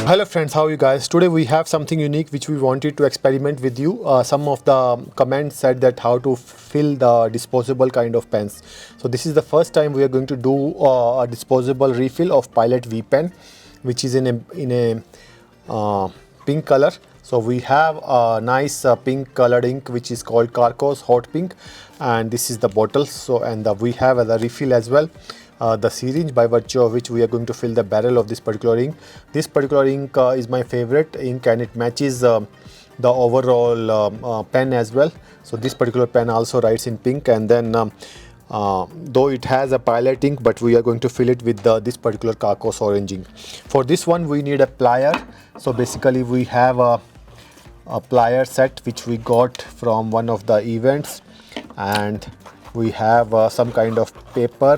Hello friends, how are you guys? Today we have something unique which we wanted to experiment with you. Some of the comments said that how to fill the disposable kind of pens. So this is the first time we are going to do a disposable refill of Pilot Vpen, which is in a pink color. So we have a nice pink colored ink which is called Karkos hot pink, and this is the bottle. So we have the refill as well. The syringe by virtue of which we are going to fill the barrel of this particular ink. This particular ink is my favorite ink, and it matches the overall pen as well. So this particular pen also writes in pink, and then though it has a Pilot ink, but we are going to fill it with this particular Karkos orange ink. For this one we need a plier. So basically we have a plier set which we got from one of the events, and we have some kind of paper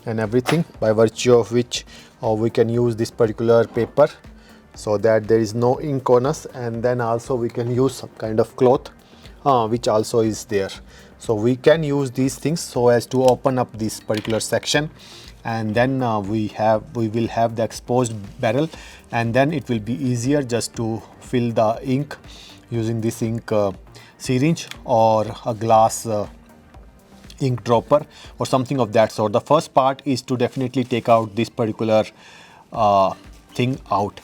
and everything, by virtue of which we can use this particular paper so that there is no ink on us, and then also we can use some kind of cloth which also is there. So we can use these things so as to open up this particular section, and then we will have the exposed barrel, and then it will be easier just to fill the ink using this ink syringe or a glass ink dropper or something of that sort. The first part is to definitely take out this particular thing out.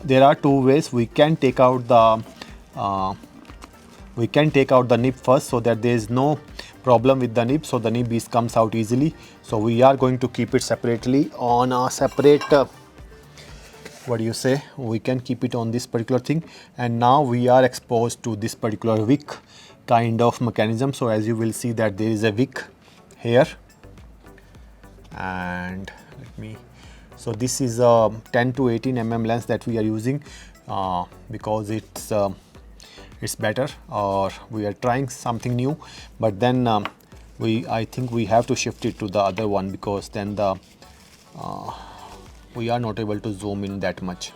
There are two ways. We can take out the nib first, so that there is no problem with the nib, so the nib comes out easily. So we are going to keep it separately on a separate we can keep it on this particular thing, and now we are exposed to this particular wick kind of mechanism. So as you will see that there is a wick here, and so this is a 10 to 18 mm lens that we are using because it's better, or we are trying something new, but then I think we have to shift it to the other one, because then we are not able to zoom in that much.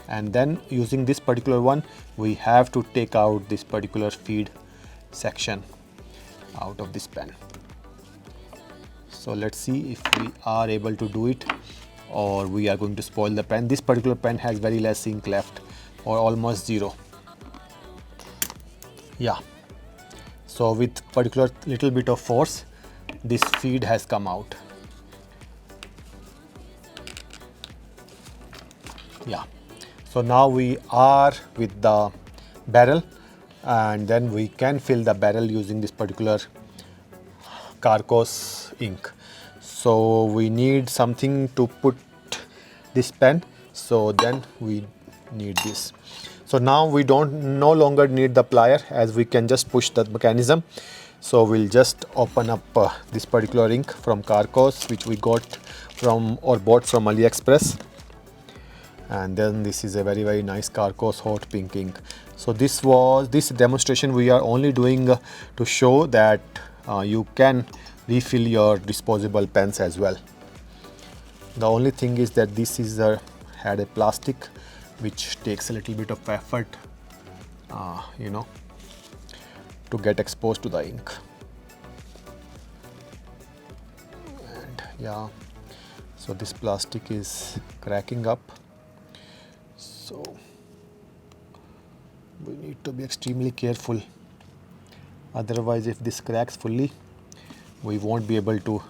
And then using this particular one, we have to take out this particular feed section out of this pen. So let's see if we are able to do it, or we are going to spoil the pen. This particular pen has very less ink left, or almost zero. Yeah, so with particular little bit of force, this feed has come out. Yeah, so now we are with the barrel, and then we can fill the barrel using this particular Karkos ink. So we need something to put this pen, so then we need this. So now we no longer need the plier, as we can just push the mechanism. So we'll just open up this particular ink from Karkos, which we got from or bought from AliExpress. And then this is a very, very nice Karkos hot pink ink. So this demonstration we are only doing to show that you can refill your disposable pens as well. The only thing is that this is had a plastic, which takes a little bit of effort to get exposed to the ink. And yeah, so this plastic is cracking up, so we need to be extremely careful. Otherwise, if this cracks fully, we won't be able to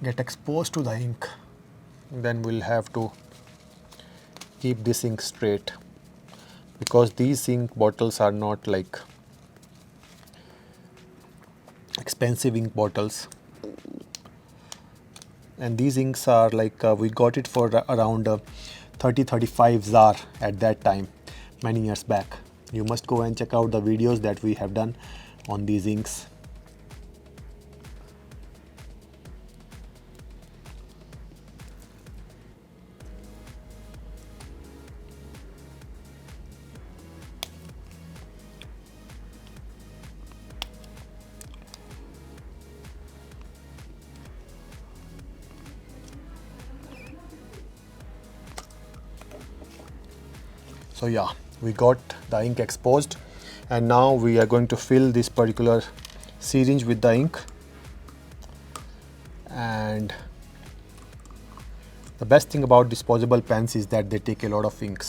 get exposed to the ink. Then we'll have to keep this ink straight, because these ink bottles are not like expensive ink bottles, and these inks are like we got it for around 30-35 ZAR at that time, many years back. You must go and check out the videos that we have done on these inks. So yeah, we got the ink exposed, and now we are going to fill this particular syringe with the ink. And The best thing about disposable pens is that they take a lot of ink.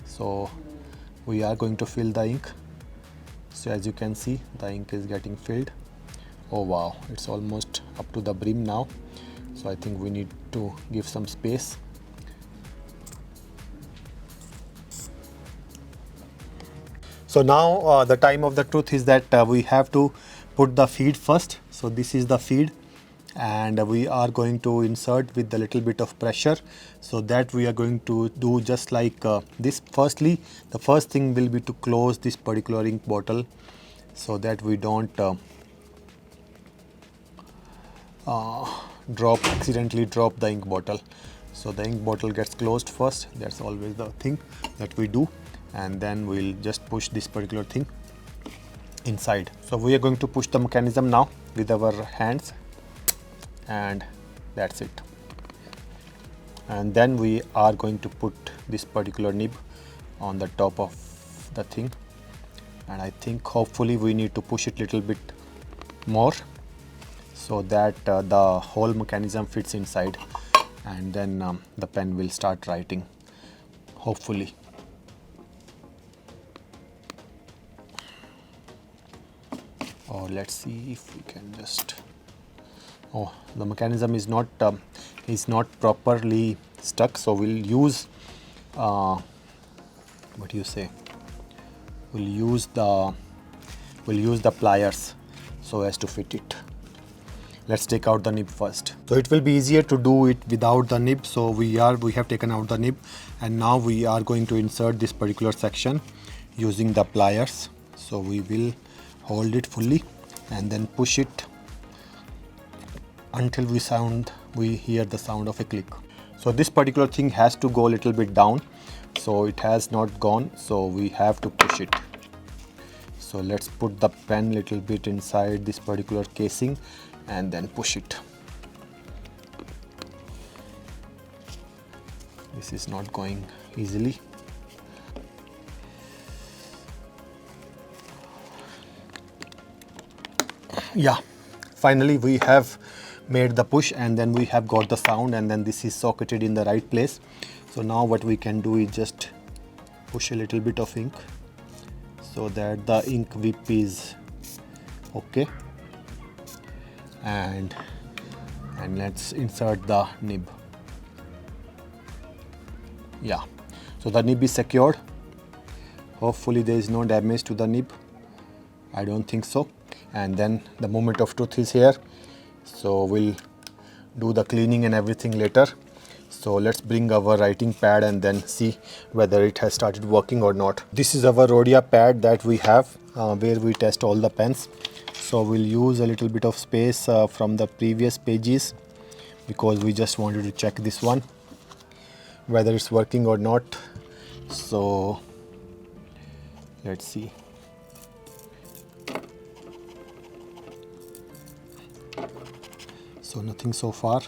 So we are going to fill the ink. So as you can see, the ink is getting filled. Oh wow, it's almost up to the brim now. So I think we need to give some space. So now the time of the truth is that we have to put the feed first. So this is the feed, and we are going to insert with a little bit of pressure. So that we are going to do just like this. Firstly, the first thing will be to close this particular ink bottle so that we don't accidentally drop the ink bottle. So the ink bottle gets closed first. That's always the thing that we do, and then we'll just push this particular thing inside. So we are going to push the mechanism now with our hands, and that's it. And then we are going to put this particular nib on the top of the thing, and I think hopefully we need to push it a little bit more so that the whole mechanism fits inside, and then the pen will start writing, hopefully. Or let's see if we can just, oh, the mechanism is not properly stuck, so we'll use what do you say, we'll use the pliers so as to fit it. Let's take out the nib first. So it will be easier to do it without the nib. So we have taken out the nib, and now we are going to insert this particular section using the pliers. So we will hold it fully and then push it until we hear the sound of a click. So this particular thing has to go a little bit down. So it has not gone, so we have to push it. So let's put the pen little bit inside this particular casing and then push it. This is not going easily. Yeah, finally we have made the push, and then we have got the sound, and then this is socketed in the right place. So now what we can do is just push a little bit of ink so that the ink whip is okay, and let's insert the nib. Yeah, so the nib is secured. Hopefully there is no damage to the nib. I don't think so. And then the moment of truth is here, so we'll do the cleaning and everything later. So let's bring our writing pad and then see whether it has started working or not. This is our Rhodia pad that we have where we test all the pens. So we'll use a little bit of space from the previous pages because we just wanted to check this one whether it's working or not. So let's see. So nothing so far.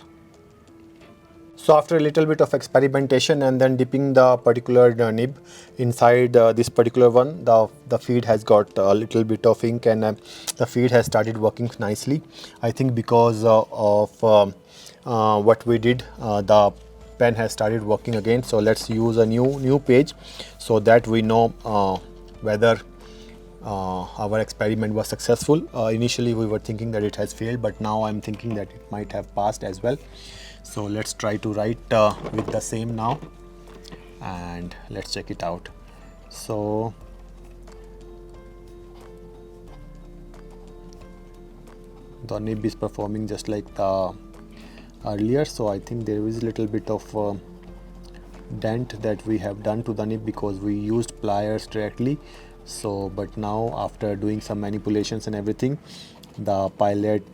So after a little bit of experimentation and then dipping the particular nib inside this particular one, the feed has got a little bit of ink, and the feed has started working nicely. I think because of what we did, the pen has started working again. So let's use a new page so that we know whether our experiment was successful. Initially we were thinking that it has failed, but now I'm thinking that it might have passed as well. So let's try to write with the same now, and let's check it out. So the nib is performing just like the earlier. So I think there is a little bit of dent that we have done to the nib because we used pliers directly. So but now after doing some manipulations and everything, the Pilot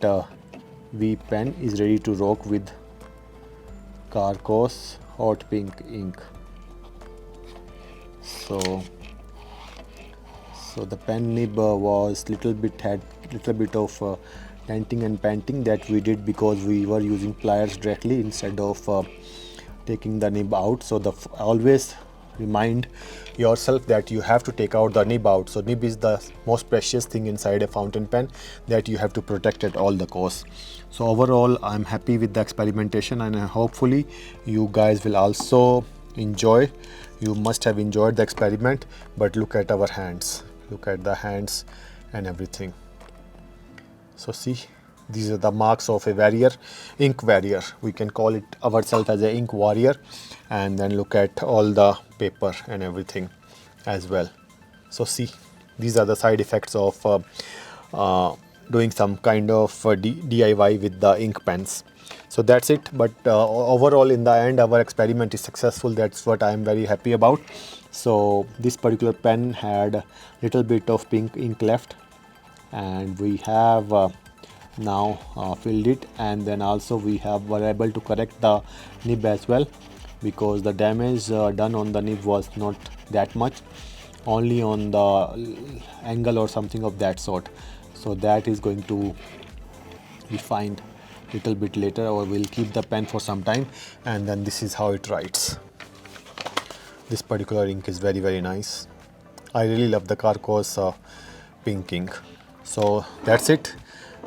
Vpen is ready to rock with Karkos hot pink ink. So the pen nib was had little bit of denting and panting that we did because we were using pliers directly instead of taking the nib out. So always remind yourself that you have to take out the nib out. So nib is the most precious thing inside a fountain pen that you have to protect at all the costs. So overall, I'm happy with the experimentation, and hopefully you guys will also enjoy. You must have enjoyed the experiment. But look at our hands, look at the hands and everything. So see, these are the marks of a warrior, ink warrior. We can call it ourselves as a ink warrior. And then look at all the paper and everything as well. So see, these are the side effects of doing some kind of DIY with the ink pens. So that's it. But overall, in the end, our experiment is successful. That's what I am very happy about. So this particular pen had a little bit of pink ink left, and we have now filled it, and then also were able to correct the nib as well, because the damage done on the nib was not that much, only on the angle or something of that sort. So that is going to be refined little bit later, or we'll keep the pen for some time. And then this is how it writes. This particular ink is very, very nice. I really love the Karkos pink ink. So that's it.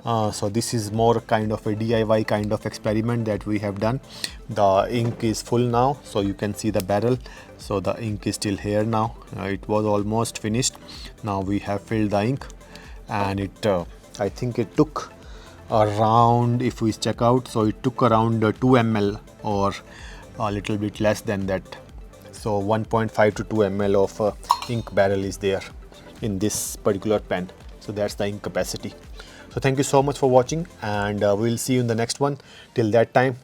So this is more kind of a DIY kind of experiment that we have done. The ink is full now, so you can see the barrel. So the ink is still here now. It was almost finished. Now we have filled the ink, and it I think it took around, if we check out, so it took around 2 ml or a little bit less than that. So 1.5 to 2 ml of ink barrel is there in this particular pen. So that's the ink capacity. So thank you so much for watching, and we'll see you in the next one. Till that time,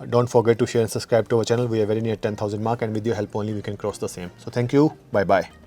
don't forget to share and subscribe to our channel. We are very near 10,000 mark, and with your help only we can cross the same. So thank you. Bye bye.